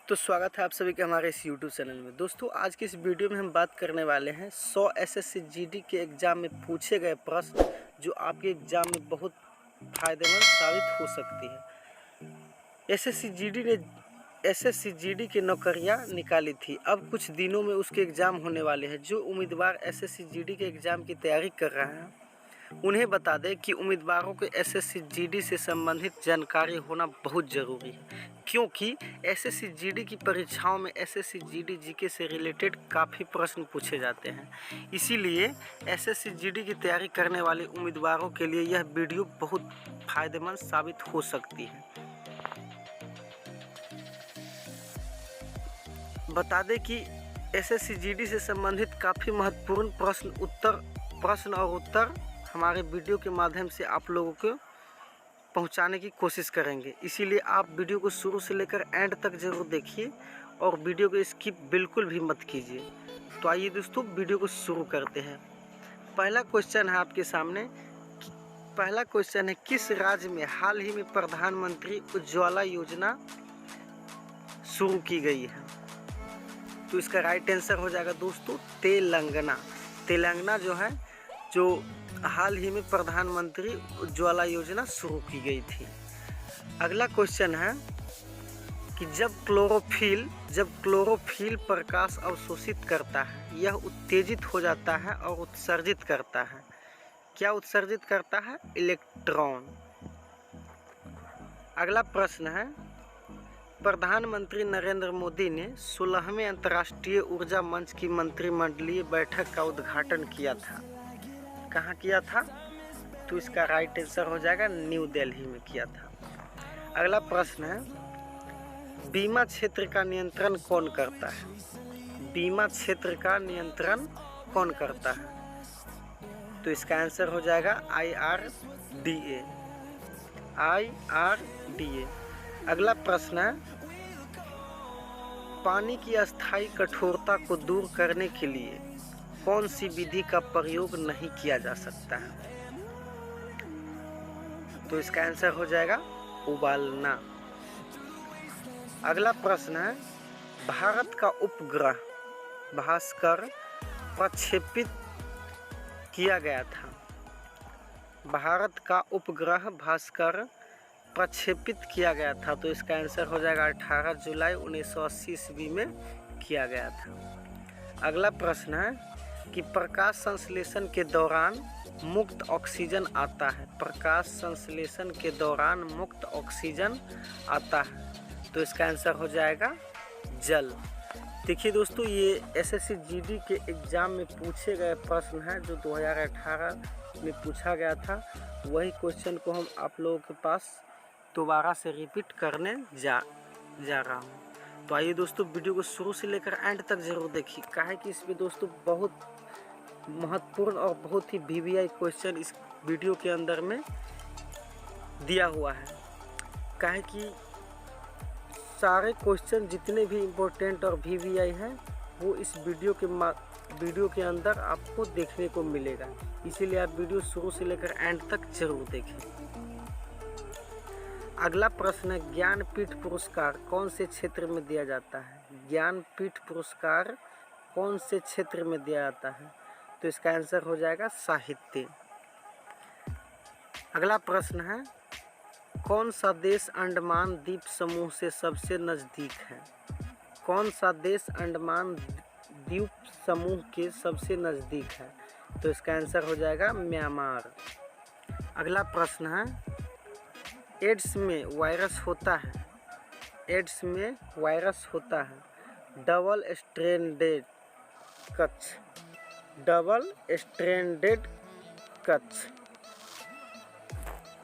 तो स्वागत है आप सभी के हमारे इस YouTube चैनल में। दोस्तों आज की इस वीडियो में हम बात करने वाले हैं 100 एसएससी जीडी के एग्ज़ाम में पूछे गए प्रश्न जो आपके एग्ज़ाम में बहुत फ़ायदेमंद साबित हो सकती है। एसएससी जीडी की नौकरियां निकाली थी। अब कुछ दिनों में उसके एग्ज़ाम होने वाले हैं। जो उम्मीदवार एसएससी जीडी के एग्ज़ाम की तैयारी कर रहे हैं उन्हें बता दें कि उम्मीदवारों को एसएससी जीडी से संबंधित जानकारी होना बहुत ज़रूरी है, क्योंकि एसएससी जीडी की परीक्षाओं में एसएससी जीडी जीके से रिलेटेड काफ़ी प्रश्न पूछे जाते हैं। इसीलिए एसएससी जीडी की तैयारी करने वाले उम्मीदवारों के लिए यह वीडियो बहुत फ़ायदेमंद साबित हो सकती है। बता दें कि एसएससी जीडी से संबंधित काफ़ी महत्वपूर्ण प्रश्न और उत्तर हमारे वीडियो के माध्यम से आप लोगों को पहुंचाने की कोशिश करेंगे। इसीलिए आप वीडियो को शुरू से लेकर एंड तक ज़रूर देखिए और वीडियो को स्किप बिल्कुल भी मत कीजिए। तो आइए दोस्तों वीडियो को शुरू करते हैं। पहला क्वेश्चन है आपके सामने। पहला क्वेश्चन है, किस राज्य में हाल ही में प्रधानमंत्री उज्ज्वला योजना शुरू की गई है? तो इसका राइट आंसर हो जाएगा दोस्तों तेलंगाना। तेलंगाना जो हाल ही में प्रधानमंत्री उज्ज्वला योजना शुरू की गई थी। अगला क्वेश्चन है कि जब क्लोरोफिल प्रकाश अवशोषित करता है यह उत्तेजित हो जाता है और उत्सर्जित करता है। क्या उत्सर्जित करता है? इलेक्ट्रॉन। अगला प्रश्न है, प्रधानमंत्री नरेंद्र मोदी ने 16वें अंतर्राष्ट्रीय ऊर्जा मंच की मंत्रिमंडलीय बैठक का उद्घाटन किया था। कहाँ किया था? तो इसका राइट आंसर हो जाएगा न्यू दिल्ली में किया था। अगला प्रश्न है, बीमा क्षेत्र का नियंत्रण कौन करता है? बीमा क्षेत्र का नियंत्रण कौन करता है? तो इसका आंसर हो जाएगा IRDA। अगला प्रश्न है, पानी की अस्थायी कठोरता को दूर करने के लिए कौन सी विधि का प्रयोग नहीं किया जा सकता है? तो इसका आंसर हो जाएगा उबालना। अगला प्रश्न है, भारत का उपग्रह भास्कर प्रक्षेपित किया गया था। भारत का उपग्रह भास्कर प्रक्षेपित किया गया था। तो इसका आंसर हो जाएगा 18 जुलाई 1980 ईस्वी में किया गया था। अगला प्रश्न है कि प्रकाश संश्लेषण के दौरान मुक्त ऑक्सीजन आता है। प्रकाश संश्लेषण के दौरान मुक्त ऑक्सीजन आता है। तो इसका आंसर हो जाएगा जल। देखिए दोस्तों, ये एसएससी जीडी के एग्ज़ाम में पूछे गए प्रश्न हैं जो 2018 में पूछा गया था। वही क्वेश्चन को हम आप लोगों के पास दोबारा से रिपीट करने जा रहा हूँ। तो आइए दोस्तों वीडियो को शुरू से लेकर एंड तक ज़रूर देखिए। काहे कि इसमें दोस्तों बहुत महत्वपूर्ण और बहुत ही वीवीआई क्वेश्चन इस वीडियो के अंदर में दिया हुआ है। काहे कि सारे क्वेश्चन जितने भी इम्पोर्टेंट और वीवीआई हैं वो इस वीडियो के अंदर आपको देखने को मिलेगा। इसीलिए आप वीडियो शुरू से लेकर एंड तक जरूर देखें। अगला प्रश्न है, ज्ञानपीठ पुरस्कार कौन से क्षेत्र में दिया जाता है? ज्ञानपीठ पुरस्कार कौन से क्षेत्र में दिया जाता है? तो इसका आंसर हो जाएगा साहित्य। अगला प्रश्न है, कौन सा देश अंडमान द्वीप समूह से सबसे नज़दीक है? कौन सा देश अंडमान द्वीप समूह के सबसे नज़दीक है? तो इसका आंसर हो जाएगा म्यांमार। अगला प्रश्न है, एड्स में वायरस होता है। एड्स में वायरस होता है डबल स्ट्रैंडेड कच।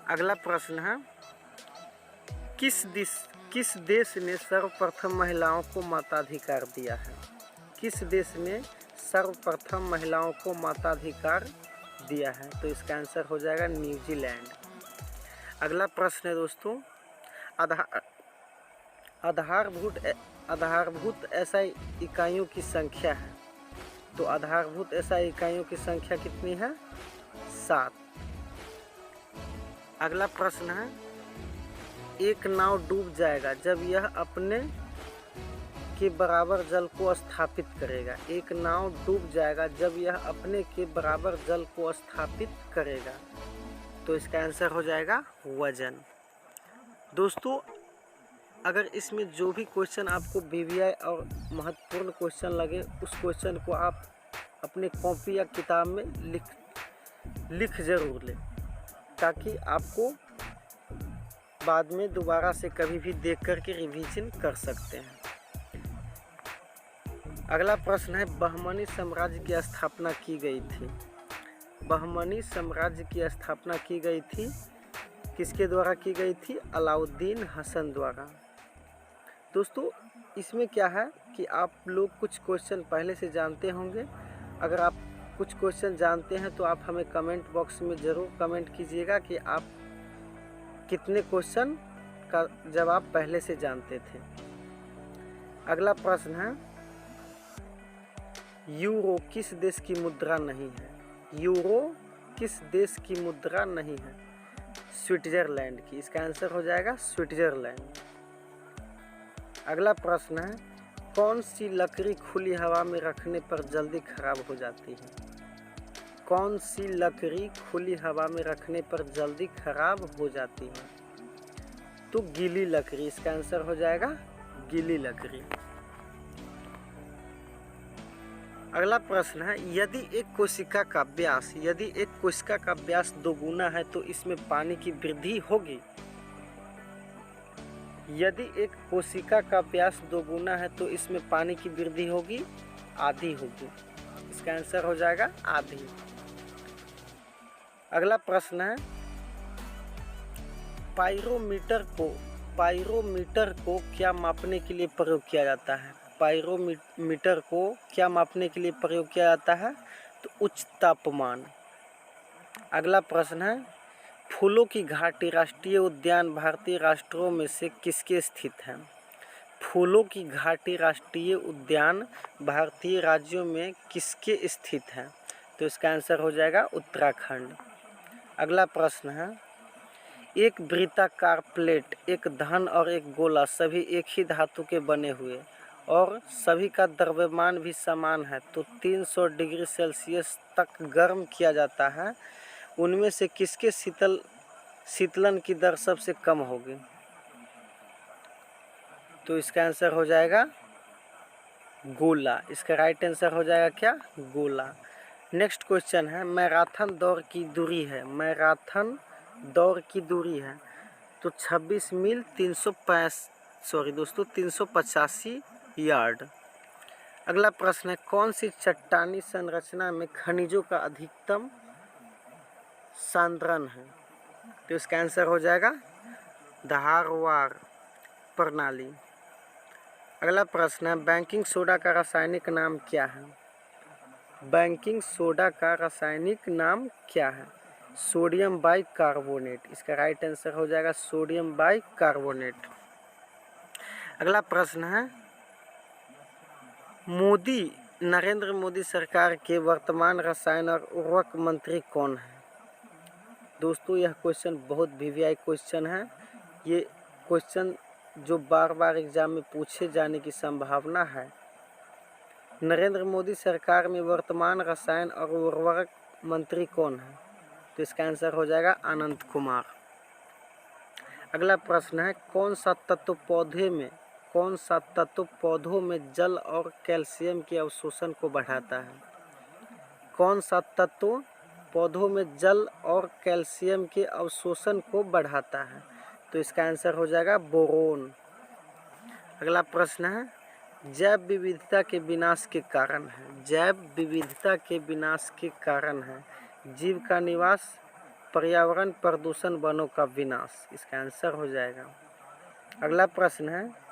अगला प्रश्न है, किस देश ने सर्वप्रथम महिलाओं को मताधिकार दिया है? किस देश ने सर्वप्रथम महिलाओं को मताधिकार दिया है? तो इसका आंसर हो जाएगा न्यूजीलैंड। अगला प्रश्न है दोस्तों, आधारभूत एसआई इकाइयों की संख्या है। तो आधारभूत एसआई इकाइयों की संख्या कितनी है? 7। अगला प्रश्न है, एक नाव डूब जाएगा जब यह अपने के बराबर जल को स्थापित करेगा। एक नाव डूब जाएगा जब यह अपने के बराबर जल को स्थापित करेगा। तो इसका आंसर हो जाएगा वजन। दोस्तों, अगर इसमें जो भी क्वेश्चन आपको वीवीआई और महत्वपूर्ण क्वेश्चन लगे, उस क्वेश्चन को आप अपने कॉपी या किताब में लिख ज़रूर लें, ताकि आपको बाद में दोबारा से कभी भी देख कर के रिवीजन कर सकते हैं। अगला प्रश्न है, बहमनी साम्राज्य की स्थापना की गई थी। बहमनी साम्राज्य की स्थापना की गई थी, किसके द्वारा की गई थी? अलाउद्दीन हसन द्वारा। दोस्तों, इसमें क्या है कि आप लोग कुछ क्वेश्चन पहले से जानते होंगे। अगर आप कुछ क्वेश्चन जानते हैं तो आप हमें कमेंट बॉक्स में ज़रूर कमेंट कीजिएगा कि आप कितने क्वेश्चन का जवाब पहले से जानते थे। अगला प्रश्न है, यूरो किस देश की मुद्रा नहीं है? यूरो किस देश की मुद्रा नहीं है? स्विट्जरलैंड की। इसका आंसर हो जाएगा स्विट्जरलैंड। अगला प्रश्न है, कौन सी लकड़ी खुली हवा में रखने पर जल्दी खराब हो जाती है? कौन सी लकड़ी खुली हवा में रखने पर जल्दी खराब हो जाती है? तो गीली लकड़ी। इसका आंसर हो जाएगा गीली लकड़ी। अगला प्रश्न है, यदि एक कोशिका का व्यास 2 गुना है तो इसमें पानी की वृद्धि होगी? यदि एक कोशिका का व्यास 2 गुना है तो इसमें पानी की वृद्धि होगी? आधी होगी। इसका आंसर हो जाएगा आधी। अगला प्रश्न है, पाइरोमीटर को क्या मापने के लिए प्रयोग किया जाता है? पाइरोमीटर को क्या मापने के लिए प्रयोग किया जाता है? तो उच्च तापमान। अगला प्रश्न है, फूलों की घाटी राष्ट्रीय उद्यान भारतीय राष्ट्रों में से किसके स्थित है? फूलों की घाटी राष्ट्रीय उद्यान भारतीय राज्यों में किसके स्थित है? तो इसका आंसर हो जाएगा उत्तराखंड। अगला प्रश्न है, एक वृत्ताकार प्लेट, एक धन और एक गोला सभी एक ही धातु के बने हुए और सभी का द्रव्यमान भी समान है तो 300 डिग्री सेल्सियस तक गर्म किया जाता है। उनमें से किसके शीतलन की दर सबसे कम होगी? तो इसका आंसर हो जाएगा गोला। इसका राइट आंसर हो जाएगा क्या? गोला। नेक्स्ट क्वेश्चन है, मैराथन दौड़ की दूरी है। मैराथन दौड़ की दूरी है तो 26 मील 385 यार्ड। अगला प्रश्न है, कौन सी चट्टानी संरचना में खनिजों का अधिकतम सांद्रण है? तो इसका आंसर हो जाएगा धारवाड़ प्रणाली। अगला प्रश्न है, बेकिंग सोडा का रासायनिक नाम क्या है? बेकिंग सोडा का रासायनिक नाम क्या है? Sodium bicarbonate. इसका राइट आंसर हो जाएगा सोडियम बाइकार्बोनेट। अगला प्रश्न है, नरेंद्र मोदी सरकार के वर्तमान रसायन और उर्वरक मंत्री कौन है? दोस्तों, यह क्वेश्चन बहुत वीवीआई क्वेश्चन है। ये क्वेश्चन जो बार बार एग्जाम में पूछे जाने की संभावना है। नरेंद्र मोदी सरकार में वर्तमान रसायन और उर्वरक मंत्री कौन है? तो इसका आंसर हो जाएगा अनंत कुमार। अगला प्रश्न है, कौन सा तत्व पौधों में जल और कैल्शियम के अवशोषण को बढ़ाता है? कौन सा तत्व पौधों में जल और कैल्शियम के अवशोषण को बढ़ाता है? तो इसका आंसर हो जाएगा बोरोन। अगला प्रश्न है, जैव विविधता के विनाश के कारण है। जैव विविधता के विनाश के कारण है जीव का निवास, पर्यावरण प्रदूषण, वनों का विनाश। इसका आंसर हो जाएगा। अगला प्रश्न है,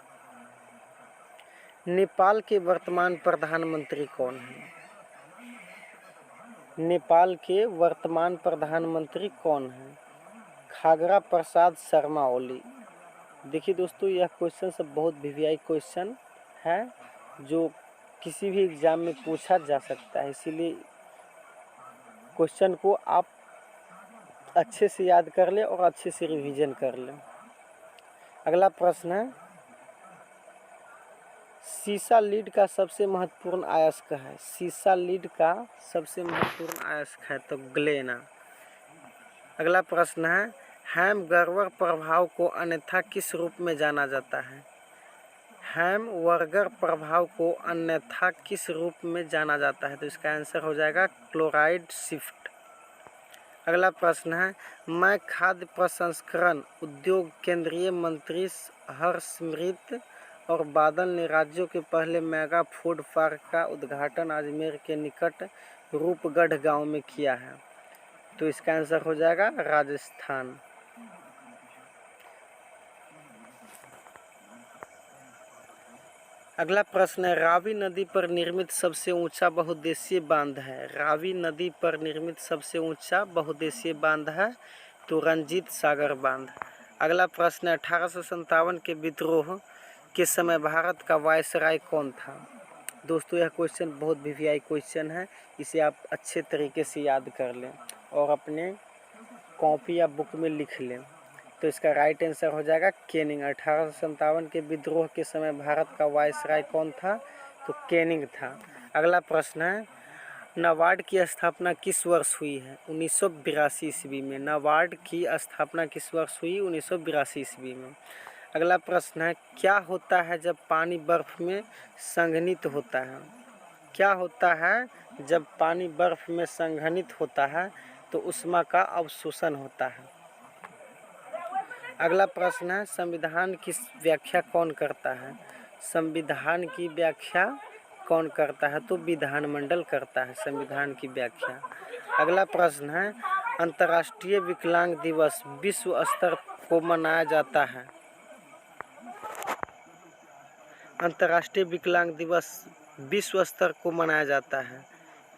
नेपाल के वर्तमान प्रधानमंत्री कौन है? नेपाल के वर्तमान प्रधानमंत्री कौन है? खागरा प्रसाद शर्मा ओली। देखिए दोस्तों, यह क्वेश्चन सब बहुत वीवीआई क्वेश्चन है जो किसी भी एग्ज़ाम में पूछा जा सकता है, इसीलिए क्वेश्चन को आप अच्छे से याद कर लें और अच्छे से रिवीजन कर लें। अगला प्रश्न है, सीसा लीड का सबसे महत्वपूर्ण अयस्क है। सीसा लीड का सबसे महत्वपूर्ण अयस्क है तो ग्लेना। अगला प्रश्न है हैम्बर्गर प्रभाव को अन्यथा किस रूप में जाना जाता है? हैम्बर्गर प्रभाव को अन्यथा किस रूप में जाना जाता है? तो इसका आंसर हो जाएगा क्लोराइड शिफ्ट। अगला प्रश्न है मैं खाद्य प्रसंस्करण उद्योग केंद्रीय मंत्री हरसिमरत और बादल ने राज्यों के पहले मेगा फूड पार्क का उद्घाटन अजमेर के निकट रूपगढ़ गांव में किया है। तो इसका आंसर हो जाएगा राजस्थान। अगला प्रश्न है रावी नदी पर निर्मित सबसे ऊंचा बहुउद्देशीय बांध है। रावी नदी पर निर्मित सबसे ऊंचा बहुउद्देशीय बांध है तो रंजीत सागर बांध। अगला प्रश्न है 1857 के विद्रोह के समय भारत का वायसराय कौन था? दोस्तों यह क्वेश्चन बहुत वीवीआई क्वेश्चन है, इसे आप अच्छे तरीके से याद कर लें और अपने कॉपी या बुक में लिख लें। तो इसका राइट आंसर हो जाएगा कैनिंग। 1857 के विद्रोह के समय भारत का वायसराय कौन था? तो कैनिंग था। अगला प्रश्न है नाबार्ड की स्थापना किस वर्ष हुई है? 1982 ईस्वी में। नाबार्ड की स्थापना किस वर्ष हुई? 1982 ईस्वी में। अगला प्रश्न है क्या होता है जब पानी बर्फ में संघनित होता है? क्या होता है जब पानी बर्फ में संघनित होता है? तो ऊष्मा का अवशोषण होता है। अगला प्रश्न है संविधान की व्याख्या कौन करता है? संविधान की व्याख्या कौन करता है? तो विधानमंडल करता है संविधान की व्याख्या। अगला प्रश्न है अंतर्राष्ट्रीय विकलांग दिवस विश्व स्तर को मनाया जाता है। अंतर्राष्ट्रीय विकलांग दिवस विश्व स्तर को मनाया जाता है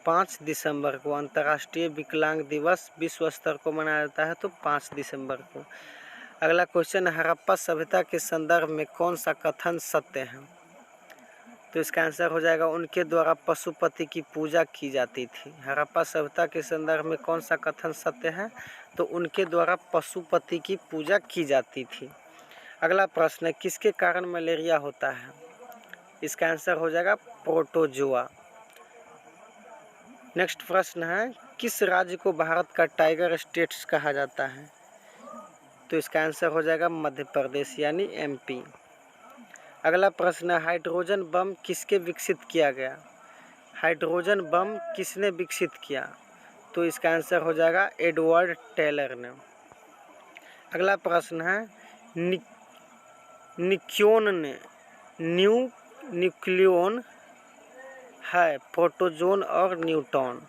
5 दिसंबर को। अंतर्राष्ट्रीय विकलांग दिवस विश्व स्तर को मनाया जाता है तो 5 दिसंबर को। अगला क्वेश्चन हड़प्पा सभ्यता के संदर्भ में कौन सा कथन सत्य है? तो इसका आंसर हो जाएगा उनके द्वारा पशुपति की पूजा की जाती थी। हड़प्पा सभ्यता के संदर्भ में कौन सा कथन सत्य है? तो उनके द्वारा पशुपति की पूजा की जाती थी। अगला प्रश्न है किसके कारण मलेरिया होता है? इसका आंसर हो जाएगा प्रोटोजोआ। नेक्स्ट प्रश्न है किस राज्य को भारत का टाइगर स्टेट्स कहा जाता है? तो इसका आंसर हो जाएगा मध्य प्रदेश यानी एमपी। अगला प्रश्न है हाइड्रोजन बम किसके विकसित किया गया? हाइड्रोजन बम किसने विकसित किया? तो इसका आंसर हो जाएगा एडवर्ड टेलर ने। अगला प्रश्न है निक्योन ने न्यूक्लियोन है प्रोटोजोन और न्यूट्रॉन।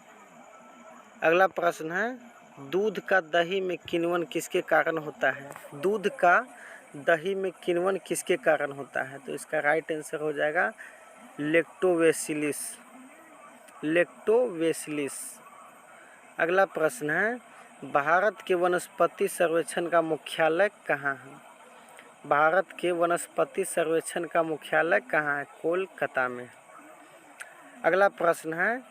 अगला प्रश्न है दूध का दही में किण्वन किसके कारण होता है? दूध का दही में किण्वन किसके कारण होता है? तो इसका राइट आंसर हो जाएगा लैक्टोबैसिलस। लैक्टोबैसिलस। अगला प्रश्न है भारत के वनस्पति सर्वेक्षण का मुख्यालय कहाँ है? भारत के वनस्पति सर्वेक्षण का मुख्यालय कहाँ है? कोलकाता में। अगला प्रश्न है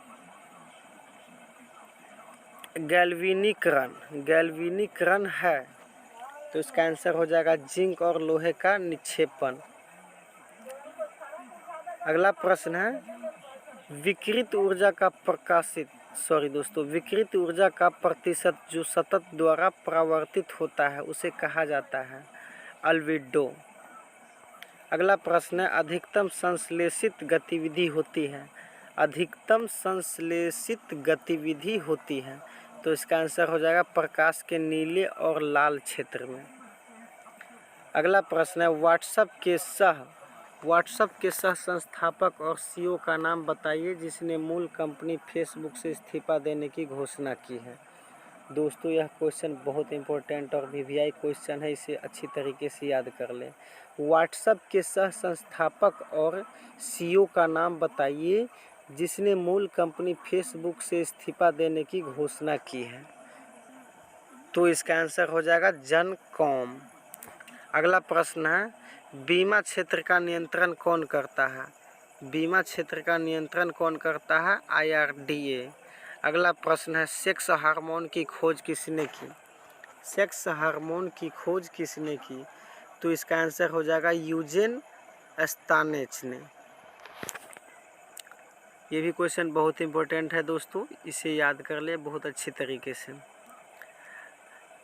गैल्वेनीकरण है तो इसका आंसर हो जाएगा जिंक और लोहे का निक्षेपण। अगला प्रश्न है विकिरित ऊर्जा का प्रतिशत जो सतत द्वारा परावर्तित होता है उसे कहा जाता है अल्बिडो। अगला प्रश्न है अधिकतम संश्लेषित गतिविधि होती है। अधिकतम संश्लेषित गतिविधि होती है तो इसका आंसर हो जाएगा प्रकाश के नीले और लाल क्षेत्र में। अगला प्रश्न है व्हाट्सएप के सह संस्थापक और सीईओ का नाम बताइए जिसने मूल कंपनी फेसबुक से इस्तीफा देने की घोषणा की है। दोस्तों यह क्वेश्चन बहुत इंपॉर्टेंट और वीवीआई क्वेश्चन है, इसे अच्छी तरीके से याद कर लें। व्हाट्सएप के सह संस्थापक और सीईओ का नाम बताइए जिसने मूल कंपनी फेसबुक से इस्तीफा देने की घोषणा की है। तो इसका आंसर हो जाएगा जन कॉम। अगला प्रश्न है बीमा क्षेत्र का नियंत्रण कौन करता है? बीमा क्षेत्र का नियंत्रण कौन करता है? IRDA। अगला प्रश्न है सेक्स हार्मोन की खोज किसने की? सेक्स हार्मोन की खोज किसने की? तो इसका आंसर हो जाएगा यूजेन स्तानेच ने। ये भी क्वेश्चन बहुत इंपॉर्टेंट है दोस्तों, इसे याद कर ले बहुत अच्छी तरीके से।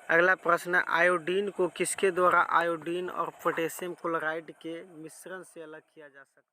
अगला प्रश्न है, आयोडीन को किसके द्वारा आयोडीन और पोटेशियम क्लोराइड के मिश्रण से अलग किया जा सकता है?